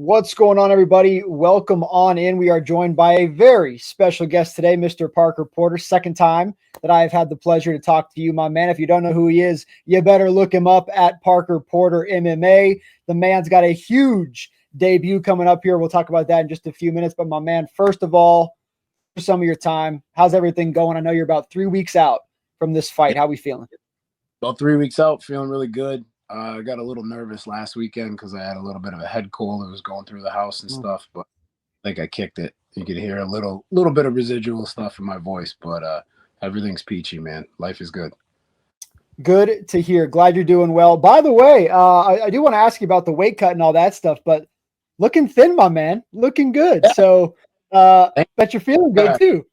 What's going on, everybody? Welcome on in. We are joined by a very special guest today, Mr. Parker Porter. Second time that I've had the pleasure to talk to you, my man. If you don't know who he is, you better look him up at Parker Porter MMA. The man's got a huge debut coming up here. We'll talk about that in just a few minutes. But my man, first of all, for some of your time, how's everything going? I know you're about 3 weeks out from this fight. How we feeling? About 3 weeks out, feeling really good. I got a little nervous last weekend because I had a little bit of a head cold that was going through the house and stuff, but I think I kicked it. You could hear a little bit of residual stuff in my voice, but everything's peachy, man. Life is good. Good to hear. Glad you're doing well. By the way, I do want to ask you about the weight cut and all that stuff, but looking thin, my man, looking good. Yeah. So bet you're feeling good too.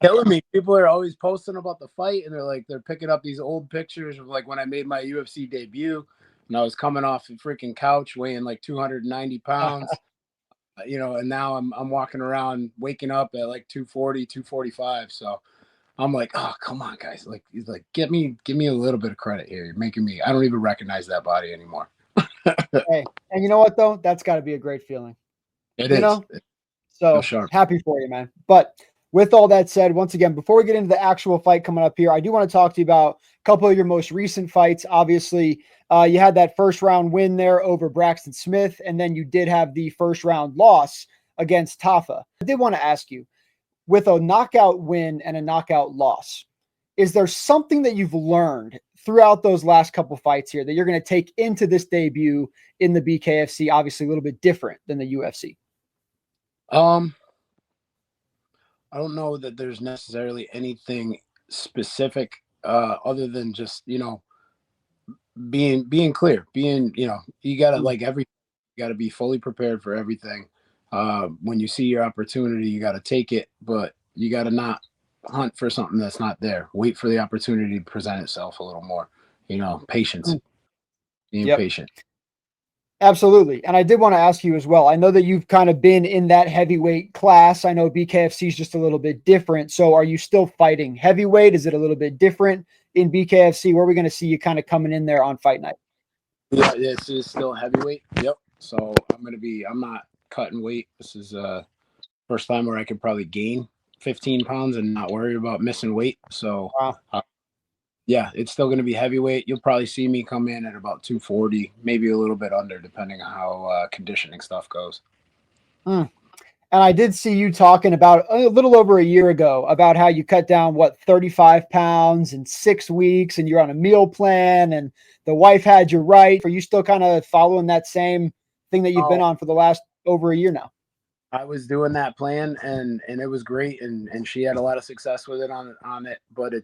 Killing me. People are always posting about the fight, and they're picking up these old pictures of like when I made my UFC debut, and I was coming off the freaking couch weighing like 290 pounds. And now I'm walking around, waking up at like 240, 245. So I'm like, oh, come on, guys. He's like, give me a little bit of credit here. You're making me, I don't even recognize that body anymore. Hey, and you know what though? That's got to be a great feeling. It is. So happy for you, man. But with all that said, once again, before we get into the actual fight coming up here, I do want to talk to you about a couple of your most recent fights. Obviously, you had that first round win there over Braxton Smith, and then you did have the first round loss against Tafa. I did want to ask you, with a knockout win and a knockout loss, is there something that you've learned throughout those last couple fights here that you're going to take into this debut in the Bkfc? Obviously, a little bit different than the UFC. I don't know that there's necessarily anything specific other than just, being clear, you got to you got to be fully prepared for everything. When you see your opportunity, you got to take it, but you got to not hunt for something that's not there. Wait for the opportunity to present itself a little more, patience, being patient. Absolutely. And I did want to ask you as well. I know that you've kind of been in that heavyweight class. I know BKFC is just a little bit different. So are you still fighting heavyweight? Is it a little bit different in BKFC? Where are we going to see you kind of coming in there on fight night? Yeah, this is still heavyweight. Yep. So I'm not cutting weight. This is first time where I could probably gain 15 pounds and not worry about missing weight. So yeah, it's still going to be heavyweight. You'll probably see me come in at about 240, maybe a little bit under, depending on how conditioning stuff goes. And I did see you talking about a little over a year ago about how you cut down, 35 pounds in 6 weeks, and you're on a meal plan, and the wife had you right. Are you still kind of following that same thing that you've been on for the last over a year now? I was doing that plan, and it was great, and she had a lot of success with it on it, but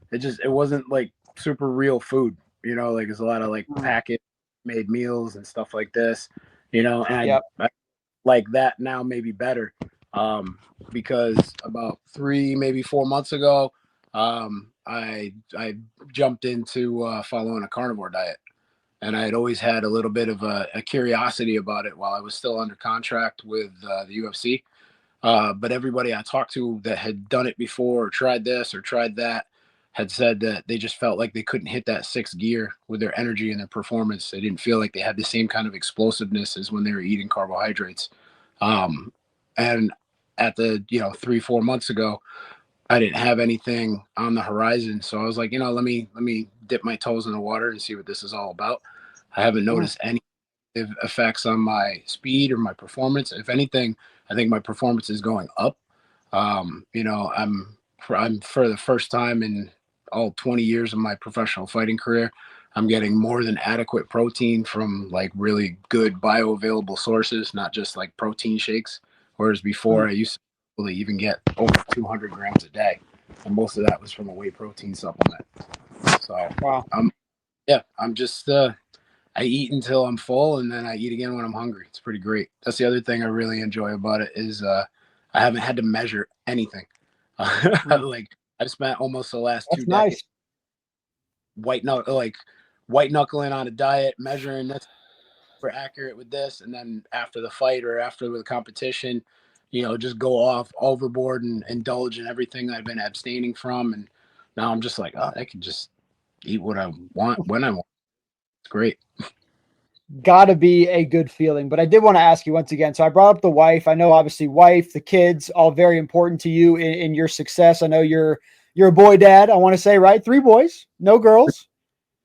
it wasn't like super real food, it's a lot of like packet made meals and stuff like this, and I like that now maybe better, because about 3 maybe 4 months ago, I jumped into following a carnivore diet, and I had always had a little bit of a curiosity about it while I was still under contract with the UFC, but everybody I talked to that had done it before or tried this or tried that had said that they just felt like they couldn't hit that sixth gear with their energy and their performance. They didn't feel like they had the same kind of explosiveness as when they were eating carbohydrates. And at the, 3-4 months ago, I didn't have anything on the horizon. So I was like, let me dip my toes in the water and see what this is all about. I haven't noticed any effects on my speed or my performance. If anything, I think my performance is going up. I'm for the first time in all 20 years of my professional fighting career, I'm getting more than adequate protein from like really good bioavailable sources, not just like protein shakes. Whereas before I used to really even get over 200 grams a day, and most of that was from a whey protein supplement. So I'm just I eat until I'm full, and then I eat again when I'm hungry. It's pretty great. That's the other thing I really enjoy about it is I haven't had to measure anything. Like I've spent almost the last 2 decades white knuckling on a diet, measuring this for accurate with this, and then after the fight or after the competition, just go off overboard and indulge in everything I've been abstaining from. And now I'm just like, oh, I can just eat what I want when I want. It's great. Gotta be a good feeling. But I did want to ask you once again. So I brought up the wife. I know obviously wife, the kids, all very important to you in your success. I know you're a boy dad, I want to say, right? 3 boys, no girls,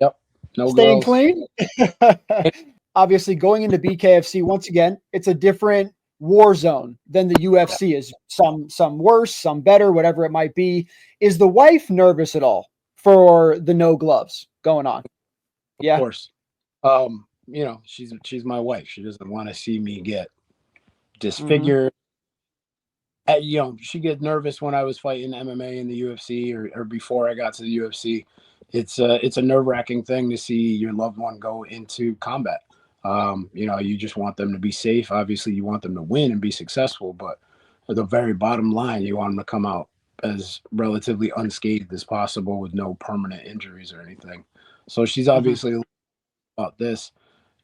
Yep. No staying girls. clean. Obviously, going into BKFC once again, it's a different war zone than the UFC is. Some worse, some better, whatever it might be. Is the wife nervous at all for the no gloves going on? Of Yeah. course. She's my wife. She doesn't want to see me get Mm-hmm. disfigured. She get nervous when I was fighting MMA in the UFC or before I got to the UFC. It's a nerve wracking thing to see your loved one go into combat. You just want them to be safe. Obviously, you want them to win and be successful, but at the very bottom line, you want them to come out as relatively unscathed as possible with no permanent injuries or anything. So she's Mm-hmm. obviously about this.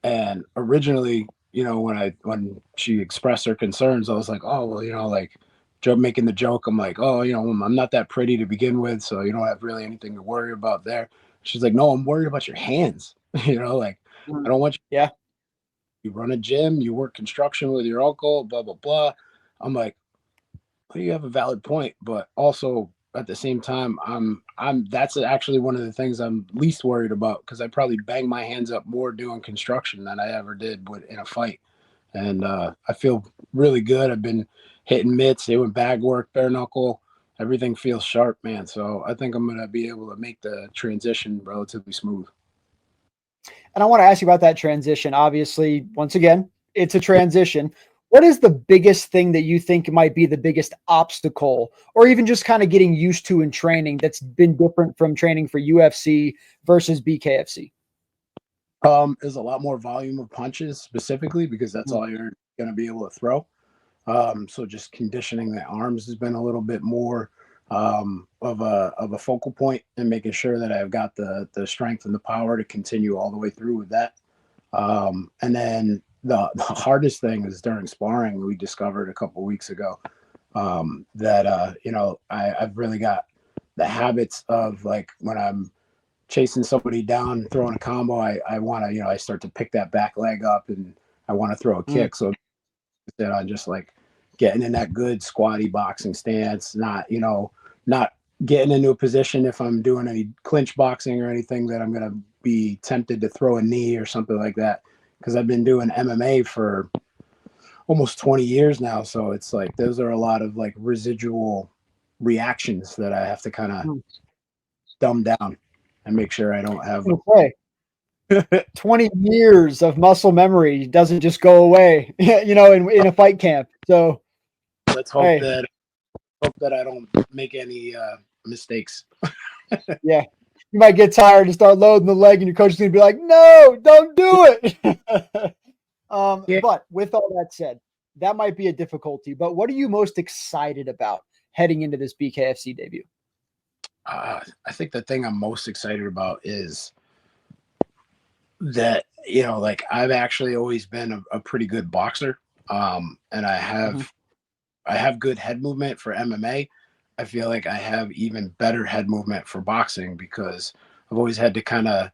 And originally, when she expressed her concerns, I was like, oh well, like Joe making the joke. I'm like, oh, I'm not that pretty to begin with, so you don't have really anything to worry about there. She's like, no, I'm worried about your hands. Like I don't want Yeah. you run a gym, you work construction with your uncle, blah blah blah. I'm like, well, you have a valid point, but also at the same time, I'm that's actually one of the things I'm least worried about because I probably bang my hands up more doing construction than I ever did in a fight, and I feel really good. I've been hitting mitts, doing bag work, bare knuckle. Everything feels sharp, man. So I think I'm gonna be able to make the transition relatively smooth. And I want to ask you about that transition. Obviously, once again, it's a transition. What is the biggest thing that you think might be the biggest obstacle, or even just kind of getting used to in training that's been different from training for UFC versus BKFC? There's a lot more volume of punches specifically because that's all you're gonna be able to throw. So just conditioning the arms has been a little bit more of a focal point and making sure that I've got the strength and the power to continue all the way through with that. And then the hardest thing is during sparring. We discovered a couple weeks ago that I've really got the habits of like when I'm chasing somebody down, throwing a combo. I want to I start to pick that back leg up and I want to throw a Mm. kick. So that on just like getting in that good squatty boxing stance, not getting into a position if I'm doing any clinch boxing or anything that I'm going to be tempted to throw a knee or something like that. Because I've been doing MMA for almost 20 years now. So it's like those are a lot of like residual reactions that I have to kind of Mm. dumb down and make sure I don't have. Okay. 20 years of muscle memory doesn't just go away, in a fight camp. So, Let's hey, hope that I don't make any mistakes. yeah, you might get tired and start loading the leg, and your coach is going to be like, no, don't do it. Yeah. But with all that said, that might be a difficulty. But what are you most excited about heading into this BKFC debut? I think the thing I'm most excited about is that like I've actually always been a pretty good boxer, and Mm-hmm. I have good head movement for MMA. I feel like I have even better head movement for boxing because I've always had to kind of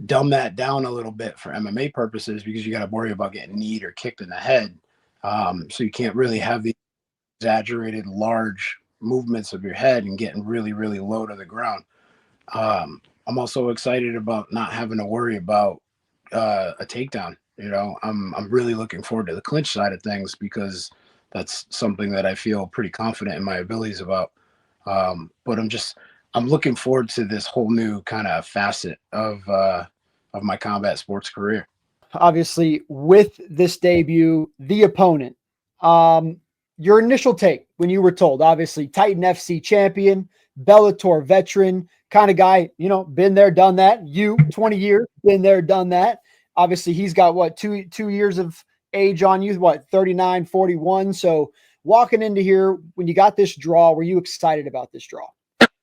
dumb that down a little bit for MMA purposes because you got to worry about getting kneed or kicked in the head. So you can't really have the exaggerated large movements of your head and getting really, really low to the ground. I'm also excited about not having to worry about a takedown. I'm really looking forward to the clinch side of things because that's something that I feel pretty confident in my abilities about. But I'm looking forward to this whole new kind of facet of my combat sports career. Obviously, with this debut, the opponent, um, your initial take when you were told, obviously, Titan FC champion, Bellator veteran kind of guy, been there, done that. You, 20 years, been there, done that. Obviously, he's got what, two years of age on you, what, 39, 41. So walking into here, when you got this draw, were you excited about this draw?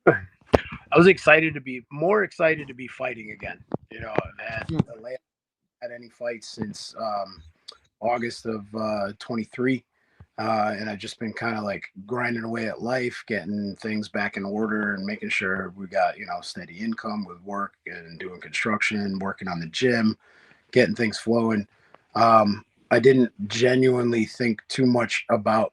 I was excited to be more excited to be fighting again. I've Mm. had any fights since August of 23. And I've just been kind of like grinding away at life, getting things back in order and making sure we got, steady income with work and doing construction, working on the gym, getting things flowing. I didn't genuinely think too much about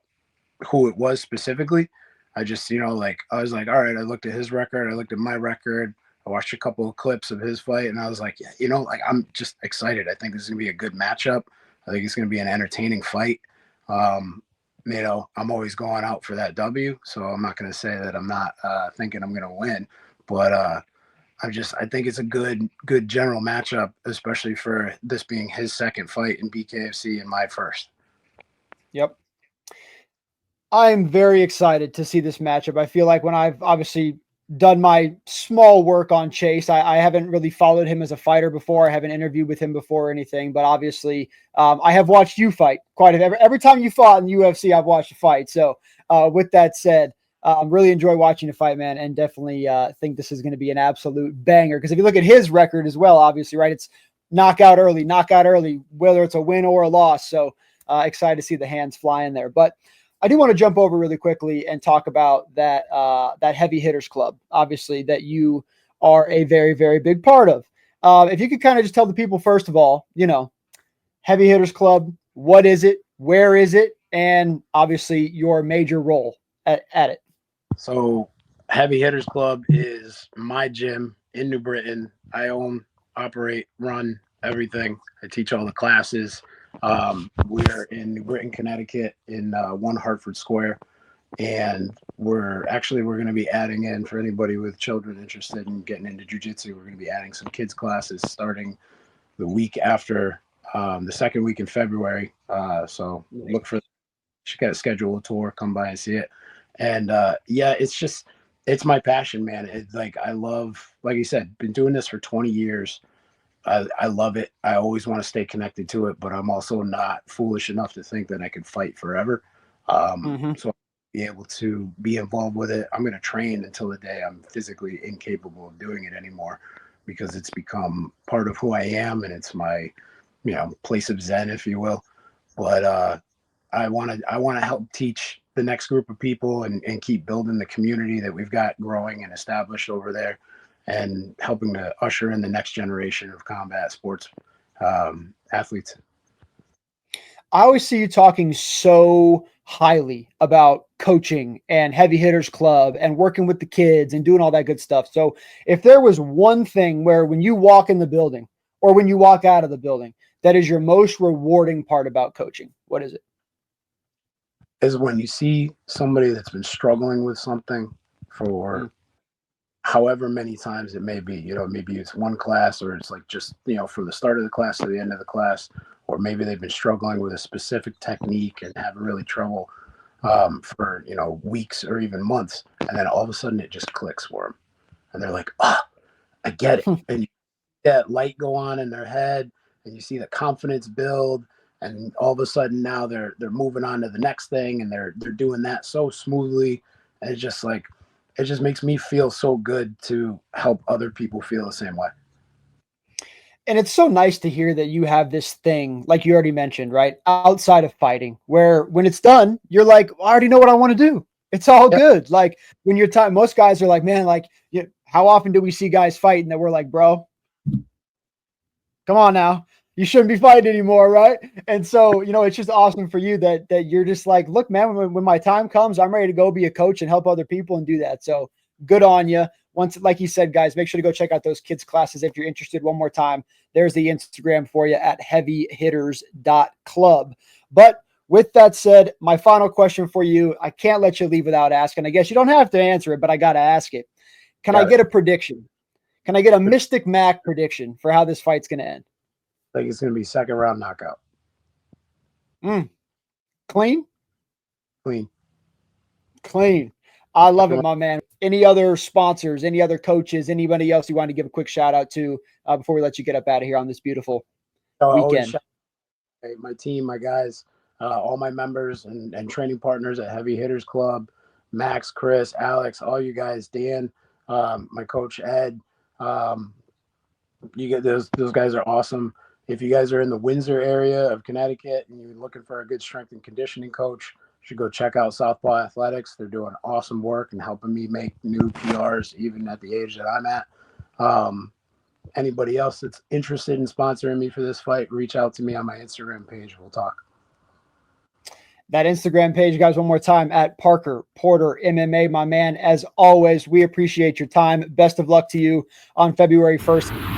who it was specifically. I just, like I was like, all right, I looked at his record, I looked at my record, I watched a couple of clips of his fight, and I was like, like I'm just excited. I think this is gonna be a good matchup. I think it's gonna be an entertaining fight. I'm always going out for that W, so I'm not gonna say that I'm not thinking I'm gonna win, but I think it's a good general matchup, especially for this being his second fight in Bkfc and my first. Yep. I'm very excited to see this matchup. I feel like when I've obviously done my small work on Chase, I haven't really followed him as a fighter before. I haven't interviewed with him before or anything, but obviously I have watched you fight quite every time you fought in the UFC, I've watched a fight. So with that said, really enjoy watching the fight, man, and definitely think this is going to be an absolute banger. Because if you look at his record as well, obviously, right, it's knockout early, whether it's a win or a loss. So excited to see the hands fly in there. But I do want to jump over really quickly and talk about that heavy hitters club, obviously, that you are a very, very big part of. If you could kind of just tell the people, first of all, heavy hitters club, what is it? Where is it? And obviously your major role at it. So Heavy Hitters Club is my gym in New Britain. I own, operate, run everything. I teach all the classes. We're in New Britain, Connecticut, in 1 Hartford Square, and we're going to be adding in, for anybody with children interested in getting into jiu-jitsu, we're going to be adding some kids classes starting the week after the second week in February. So look for, you got to schedule a tour, come by and see it. And it's my passion, man. It's like, I love, like you said, been doing this for 20 years. I love it. I always want to stay connected to it, but I'm also not foolish enough to think that I could fight forever. So I'll be able to be involved with it. I'm going to train until the day I'm physically incapable of doing it anymore, because it's become part of who I am, and it's my, place of zen, if you will. But I want to help teach the next group of people and keep building the community that we've got growing and established over there, and helping to usher in the next generation of combat sports athletes. I always see you talking so highly about coaching and heavy hitters club and working with the kids and doing all that good stuff. So if there was one thing where when you walk in the building or when you walk out of the building, that is your most rewarding part about coaching, what is it? Is when you see somebody that's been struggling with something for however many times it may be, maybe it's one class, or it's like just, from the start of the class to the end of the class, or maybe they've been struggling with a specific technique and having really trouble for, weeks or even months. And then all of a sudden it just clicks for them. And they're like, oh, I get it. And you see that light go on in their head, and you see the confidence build. And all of a sudden now they're moving on to the next thing, and they're doing that so smoothly. And it's just like, it just makes me feel so good to help other people feel the same way. And it's so nice to hear that you have this thing, like you already mentioned, right, outside of fighting, where when it's done, you're like, I already know what I want to do. It's all good. Like when you're time, most guys are like, man, like, how often do we see guys fight and that we're like, bro, come on now, you shouldn't be fighting anymore, right? And so, it's just awesome for you that you're just like, look, man, when my time comes, I'm ready to go be a coach and help other people and do that. So good on you. Once, like you said, guys, make sure to go check out those kids classes if you're interested. One more time, there's the Instagram for you at heavyhitters.club. But with that said, my final question for you, I can't let you leave without asking. I guess you don't have to answer it, but I got to ask it. Can I get a prediction? Can I get a Mystic Mac prediction for how this fight's going to end? I think it's going to be second round knockout. Clean? Clean. I love it, my man. Any other sponsors, any other coaches, anybody else you want to give a quick shout out to before we let you get up out of here on this beautiful weekend? My team, my guys, all my members and training partners at Heavy Hitters Club, Max, Chris, Alex, all you guys, Dan, my coach, Ed. You get those guys are awesome. If you guys are in the Windsor area of Connecticut and you're looking for a good strength and conditioning coach, you should go check out Southpaw Athletics. They're doing awesome work and helping me make new PRs even at the age that I'm at. anybody else that's interested in sponsoring me for this fight, reach out to me on my Instagram page. We'll talk. That Instagram page, guys, one more time, at Parker Porter MMA, my man. As always, we appreciate your time. Best of luck to you on February 1st.